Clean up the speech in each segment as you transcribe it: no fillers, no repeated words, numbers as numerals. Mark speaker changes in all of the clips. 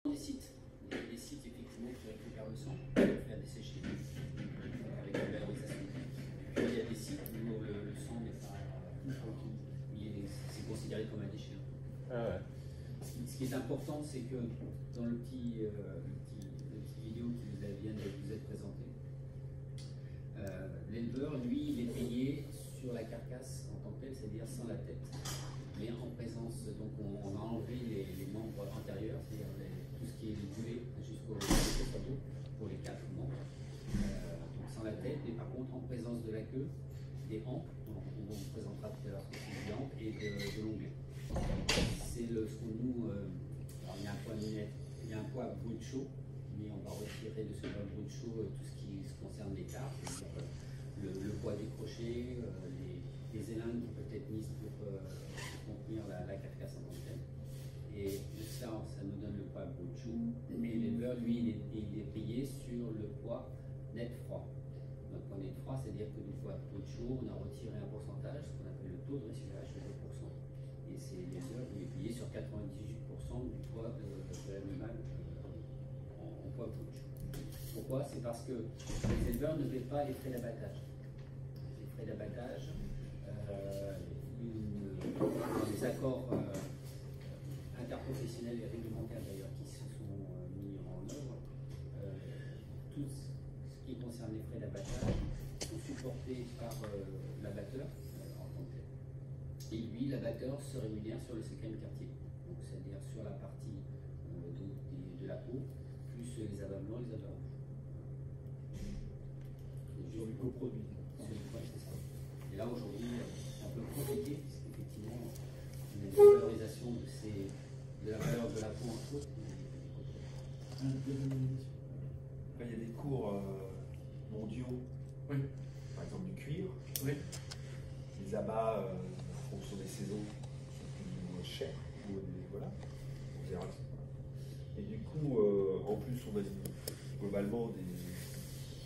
Speaker 1: Des sites. Des sites effectivement qui récupèrent le sang, pour faire dessécher avec la valorisation. Puis il y a des sites où le sang n'est pas. C'est considéré comme un déchet.
Speaker 2: Ah ouais.
Speaker 1: Ce qui est important, c'est que dans le petit vidéo qui vient de vous être présenté, l'éleveur, lui, il est payé sur la carcasse en tant que telle, c'est-à-dire sans la tête, mais en présence, donc on va enlever les membres antérieurs, c'est-à-dire tout ce qui est boulé jusqu'au sabot pour les 4 membres, donc sans la tête, et par contre en présence de la queue, des hampes, on vous présentera tout à l'heure ce que c'est des hampes, et de l'onglet. C'est ce qu'on nous. Alors il y a un poids net, il y a un poids brut chaud, mais on va retirer de ce poids brut chaud tout ce qui concerne l'écart, c'est-à-dire le poids des crochets, les élingues qui peuvent être mises pour contenir la carcasse en tant que telle. Et ça nous donne le poids brut chaud. Mais l'éleveur, lui, il est payé sur le poids net froid. Donc, poids net froid, c'est-à-dire que du poids brut chaud, on a retiré un pourcentage, ce qu'on appelle le taux de récupération de 2%. Et c'est l'éleveur qui est payé sur 98% du poids de l'animal en poids brut chaud. Pourquoi? C'est parce que les éleveurs ne paient pas les frais d'abattage. Les frais d'abattage, dans les accords interprofessionnels et réglementaires d'ailleurs qui se sont mis en œuvre, tout ce qui concerne les frais d'abattage sont supportés par l'abatteur en tant que tel. Et lui, l'abatteur se rémunère sur le 5e quartier, c'est-à-dire sur la partie de la peau, plus les abats blancs et les abats rouges.
Speaker 3: Sur les coproduits.
Speaker 1: Et là aujourd'hui, c'est un peu compliqué, puisqu'effectivement, on a une valorisation de la valeur de la peau en faute.
Speaker 3: Il y a des cours mondiaux,
Speaker 4: Oui.
Speaker 3: par exemple du cuir.
Speaker 4: Oui.
Speaker 3: Les abats, en fonction des saisons, sont plus ou moins chers. Voilà, en général. Et du coup, en plus, on a dit, globalement,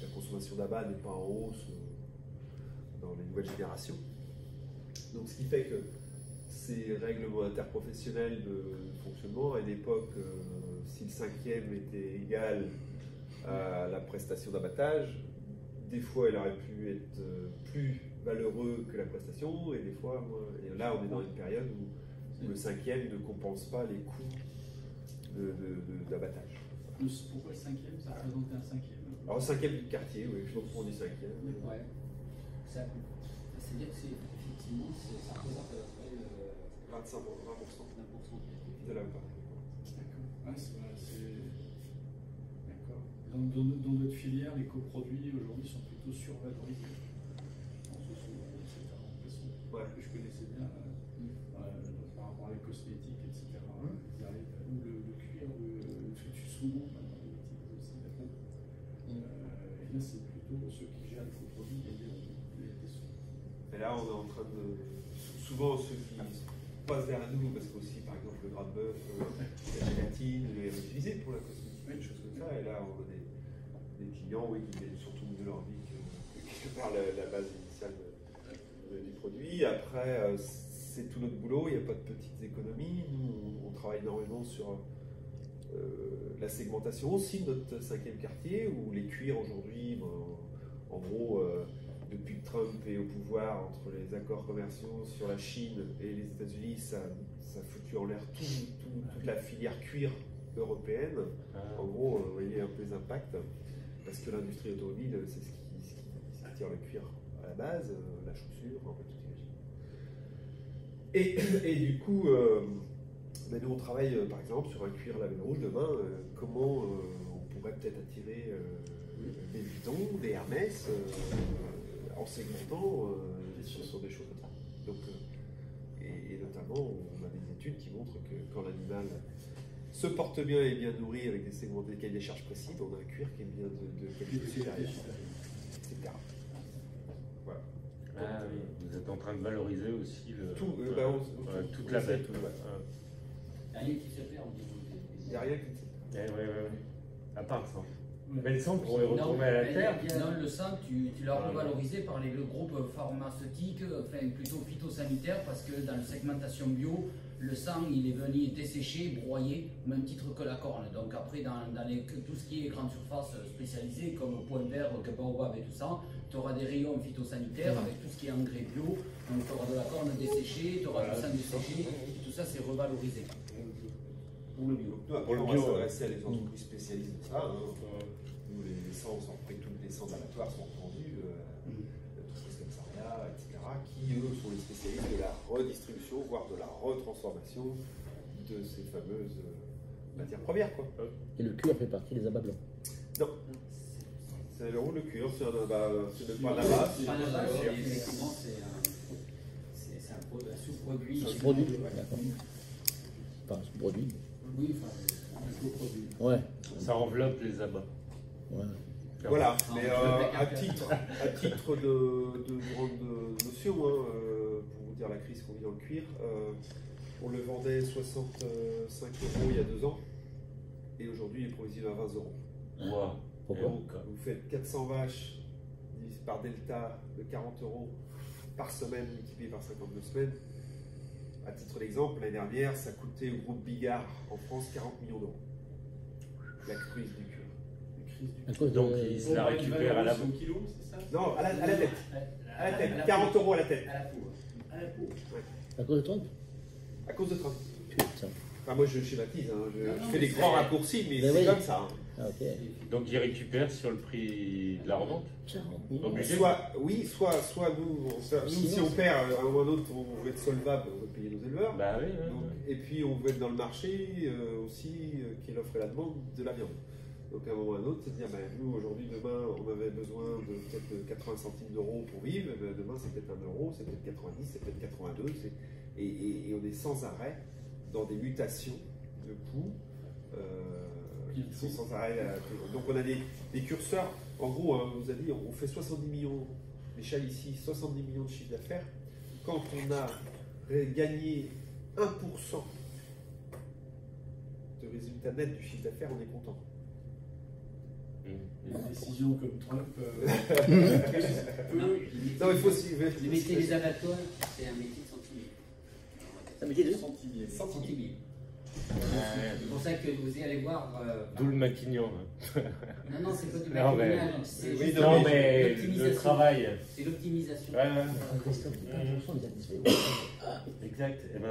Speaker 3: la consommation d'abats n'est pas en hausse dans les nouvelles générations. Donc, ce qui fait que ces règlements interprofessionnels de fonctionnement, à une époque, si le 5e était égal à la prestation d'abattage, des fois, il aurait pu être plus valeureux que la prestation, et des fois, et là, on est dans une période où le 5e ne compense pas les coûts d'abattage.
Speaker 4: Pourquoi le 5e? Ça représentait un 5e?
Speaker 3: Alors, 5e du quartier, oui, je pense qu'on dit 5e.
Speaker 1: Ouais. C'est-à-dire que effectivement, ça représente à peu près
Speaker 3: 20% de la part.
Speaker 4: D'accord. Ah, d'accord. Dans notre filière, les coproduits aujourd'hui sont plutôt survalorisés.
Speaker 3: Ouais.
Speaker 4: Que je connaissais bien par rapport à la cosmétique, etc. Ils arrivent, le cuir, le sumo, maintenant ils utilisent aussi la peau. Et là, c'est plutôt ceux qui gèrent les coproduits et les sous.
Speaker 3: Et là, on est en train de. Souvent, ceux qui passent vers nous, parce qu'aussi, par exemple, le gras de bœuf, la gélatine, est utilisé pour la cosmétique, des choses comme ça. Et là, on a des clients qui viennent surtout de leur vie que par la base initiale du produit. Après, c'est tout notre boulot, il n'y a pas de petites économies. Nous, on travaille énormément sur la segmentation aussi de notre 5e quartier, où les cuirs aujourd'hui, en gros, depuis que Trump est au pouvoir, entre les accords commerciaux sur la Chine et les États-Unis, ça a foutu en l'air toute la filière cuir européenne. En gros, vous voyez un peu les impacts, parce que l'industrie automobile, c'est ce qui tire le cuir à la base, la chaussure, en fait, tout imagine. Et du coup, nous on travaille par exemple sur un cuir label rouge demain. Comment on pourrait peut-être attirer des Vuitton, des Hermès en segmentant sur des choses comme ça. Donc, et notamment, on a des études qui montrent que quand l'animal se porte bien et est bien nourri avec des segments des cahiers des charges précis, on a un cuir qui est bien de qualité supérieure, etc. Voilà.
Speaker 2: Ah oui, vous êtes en train de valoriser aussi toute la bête.
Speaker 1: Il n'y a rien qui se perd au niveau des.
Speaker 3: Il n'y a rien qui se perd.
Speaker 2: Oui. À part ça. Mais le sang pourrait retourner à la terre.
Speaker 5: Non, le sang, tu l'as revalorisé par le groupe pharmaceutique, enfin plutôt phytosanitaire, parce que dans la segmentation bio, le sang il est venu dessécher, broyer, au même titre que la corne. Donc après, dans tout ce qui est grande surface spécialisée, comme Point Vert, Baobab et tout ça, tu auras des rayons phytosanitaires avec tout ce qui est engrais bio. Donc tu auras de la corne desséchée, tu auras du sang desséché, et tout ça c'est revalorisé. Pour le bio.
Speaker 3: Pour le bio, on va s'adresser à des entreprises spécialisées de ça. Nous, les licences, en fait, toutes les licences d'abattoirs sont vendues, l'entreprise comme Saria, etc., qui, eux, sont les spécialistes de la redistribution, voire de la retransformation de ces fameuses matières premières. Quoi.
Speaker 6: Et le cuir fait partie des abats blancs.
Speaker 3: Non. C'est le cuir, c'est un abat, c'est le point d'abat.
Speaker 1: Effectivement, c'est un sous-produit.
Speaker 6: Sous-produit, d'accord. Enfin, sous-produit.
Speaker 1: Oui, enfin, un sous-produit.
Speaker 6: Ouais.
Speaker 2: Ça enveloppe les abats.
Speaker 6: Ouais.
Speaker 3: Voilà, mais à titre de grande notion, pour vous dire la crise qu'on vit dans le cuir, on le vendait 65 € il y a 2 ans, et aujourd'hui il est provisionné à 20 €.
Speaker 2: Wow.
Speaker 6: Pourquoi?
Speaker 3: Donc, vous faites 400 vaches divisé par delta de 40 € par semaine multiplié par 52 semaines. À titre d'exemple, l'année dernière, ça coûtait au groupe Bigard en France 40 millions d'euros. La crise du cuir.
Speaker 6: À cause
Speaker 2: Donc
Speaker 6: de...
Speaker 2: il se la récupère à la
Speaker 4: son kilo, c'est ça?
Speaker 3: Non, à la tête. À la tête. 40 € à la tête.
Speaker 1: À la peau. À la peau.
Speaker 6: À cause de Trump?
Speaker 3: À cause de Trump.
Speaker 6: Putain.
Speaker 3: Enfin, moi, je schématise. Hein. Je
Speaker 1: Non,
Speaker 3: fais des
Speaker 1: mais
Speaker 3: grands
Speaker 1: c'est-
Speaker 3: raccourcis, mais
Speaker 6: Mais
Speaker 3: c'est
Speaker 6: oui.
Speaker 3: comme ça. Hein.
Speaker 6: Ah, ok.
Speaker 2: Donc il récupère sur le prix de la revente.
Speaker 6: 40 000.
Speaker 2: Obligé.
Speaker 3: Soit nous, si on perd à un moment ou un autre, on veut être solvable, on veut payer nos éleveurs.
Speaker 2: Bah oui.
Speaker 3: Donc, et puis on veut être dans le marché aussi, qui est l'offre et la demande de la viande. Donc à un moment ou à un autre, c'est de dire, ben, nous aujourd'hui, demain, on avait besoin de peut-être 80 centimes d'euros pour vivre, et ben, demain c'est peut-être 1 euro, c'est peut-être 90, c'est peut-être 82, et on est sans arrêt dans des mutations de coûts qui sont sans arrêt. Donc on a des curseurs, en gros, on nous a dit, on fait 70 millions, l'échelle ici, 70 millions de chiffre d'affaires. Quand on a gagné 1% de résultat net du chiffre d'affaires, on est content.
Speaker 4: Une décision comme Trump.
Speaker 1: Non,
Speaker 3: Non, il faut aussi.
Speaker 1: le métier des abattoirs, c'est un métier de centimètre.
Speaker 6: Un métier de
Speaker 4: Centimètre.
Speaker 1: Centimètre. C'est pour ça que vous allez voir.
Speaker 2: D'où le maquignon.
Speaker 1: Non, non, c'est pas du
Speaker 2: Non, mais-
Speaker 1: maquillage, c'est
Speaker 3: Oui,
Speaker 1: juste
Speaker 2: Non mais
Speaker 1: l'optimisation.
Speaker 2: le travail.
Speaker 1: C'est l'optimisation.
Speaker 2: Ouais, ouais.
Speaker 6: Christophe, 1% des satisfaits.
Speaker 2: Exact. Eh ben,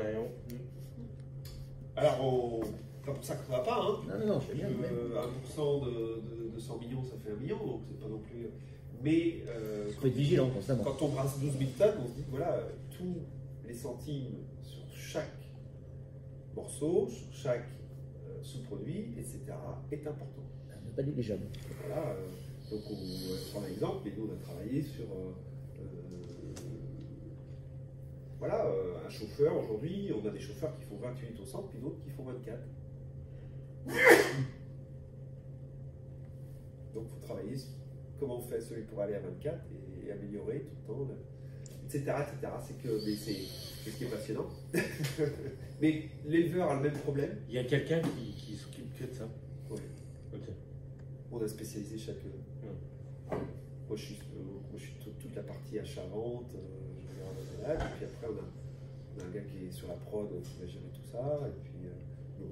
Speaker 3: Alors, c'est pas pour ça qu'on ne va pas. Hein.
Speaker 6: Non, non, je fais bien.
Speaker 3: 1% de 100 millions, ça fait 1 million, donc c'est pas non plus. Mais
Speaker 6: Il faut être vigilant constamment.
Speaker 3: quand on brasse 12 000 tonnes, on se dit que voilà, tous les centimes sur chaque morceau, sur chaque sous-produit, etc., est important.
Speaker 6: Ne pas négligeable.
Speaker 3: Voilà, donc on va prendre un exemple, mais nous on a travaillé sur un chauffeur aujourd'hui, on a des chauffeurs qui font 28 au centre, puis d'autres qui font 24. Donc il faut travailler sur comment on fait celui pour aller à 24 et améliorer tout le temps, etc. Mais c'est ce qui est passionnant. Mais l'éleveur a le même problème.
Speaker 2: il y a quelqu'un qui s'occupe que de ça.
Speaker 3: Ouais.
Speaker 2: Ok.
Speaker 3: On a spécialisé chaque. Moi, je suis toute la partie achat-vente, je regarde le malade, et puis après, on a un gars qui est sur la prod, qui va gérer tout ça, et puis on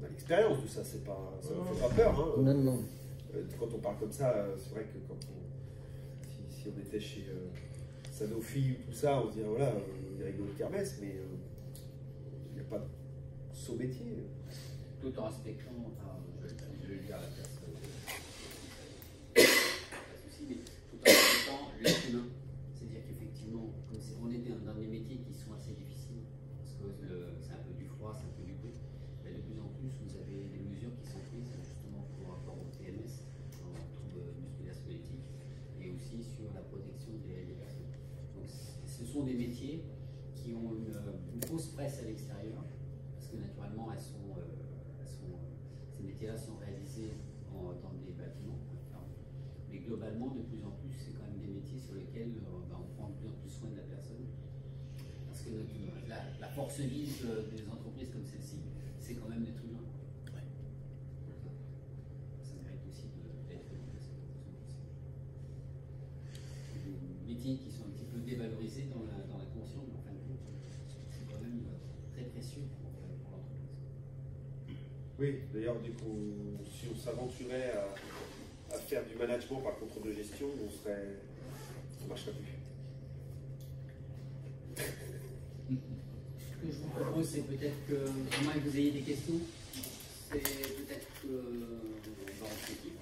Speaker 3: a l'expérience de ça, ça ne fait pas peur. Hein.
Speaker 6: Non, non.
Speaker 3: Quand on parle comme ça, c'est vrai que si on était chez Sanofi ou tout ça, on se dirait voilà, il y a rigolo de kermesse, mais il n'y a pas de saut métier.
Speaker 1: Tout en respectant, je vais le dire à la place, pas de souci, mais tout en respectant l'être humain. C'est-à-dire qu'effectivement, on est dans des métiers qui sont assez difficiles, parce que c'est un peu du froid, c'est un peu du bruit, mais de plus en plus, vous avez des mesures qui sont prises justement pour rapport au TMS, en trouble musculaire squelettique, et aussi sur la protection des personnes. Donc ce sont des métiers qui ont une fausse presse à l'extérieur, parce que naturellement, ces métiers-là sont réalisés dans des bâtiments. Mais globalement, de plus en plus, c'est quand même des métiers sur lesquels on prend de plus en plus soin de la personne. Parce que la force vive des entreprises comme celle-ci, c'est quand même l'être humain. Ouais. Ça mérite aussi d'être vu de cette façon. Des métiers qui sont un petit peu dévalorisés dans la conscience, mais en fin de compte, c'est quand même
Speaker 3: Oui, d'ailleurs, du coup, si on s'aventurait à faire du management par contrôle de gestion, on ne marcherait plus.
Speaker 1: Ce que je vous propose, c'est peut-être que, à moins que vous ayez des questions, c'est peut-être que on va en